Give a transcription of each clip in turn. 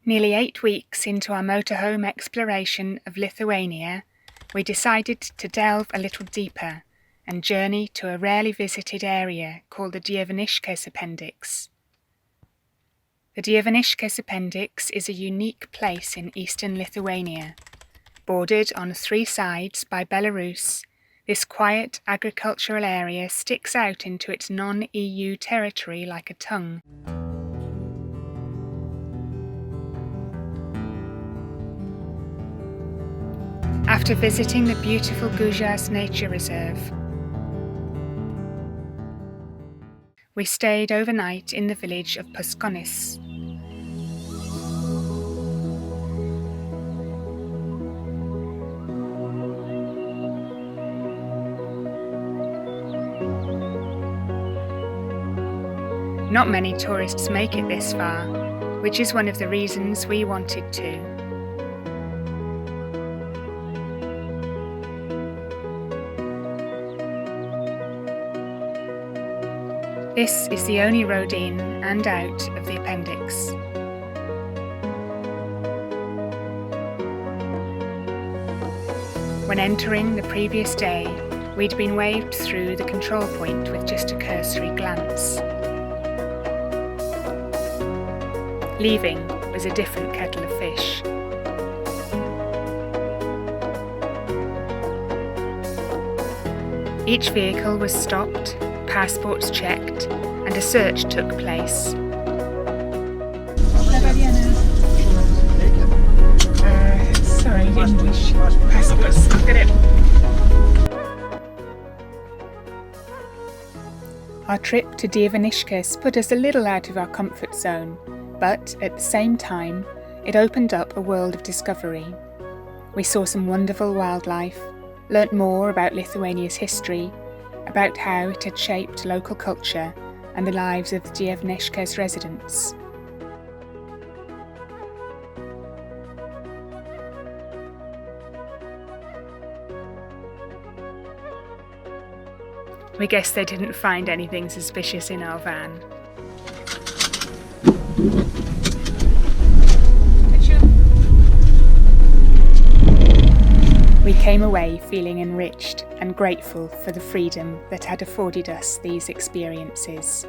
Nearly 8 weeks into our motorhome exploration of Lithuania, we decided to delve a little deeper and journey to a rarely visited area called the Dieveniskes Appendix. The Dieveniskes Appendix is a unique place in Eastern Lithuania. Bordered on 3 sides by Belarus, this quiet agricultural area sticks out into its non-EU territory like a tongue. After visiting the beautiful Gujas Nature Reserve, we stayed overnight in the village of Puskonis. Not many tourists make it this far, which is one of the reasons we wanted to. This is the only road in and out of the appendix. When entering the previous day, we'd been waved through the control point with just a cursory glance. Leaving was a different kettle of fish. Each vehicle was stopped, passports checked, and a search took place. Sorry, English. Passports, get it. Our trip to Dieveniskes put us a little out of our comfort zone, but at the same time, it opened up a world of discovery. We saw some wonderful wildlife, learnt more about Lithuania's history, about how it had shaped local culture and the lives of the Dieveniskes residents. We guess they didn't find anything suspicious in our van. We came away feeling enriched and grateful for the freedom that had afforded us these experiences.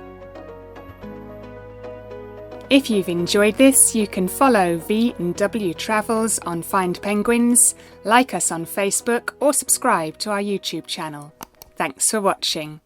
If you've enjoyed this, you can follow VnW Travels on Find Penguins, like us on Facebook, or subscribe to our YouTube channel. Thanks for watching.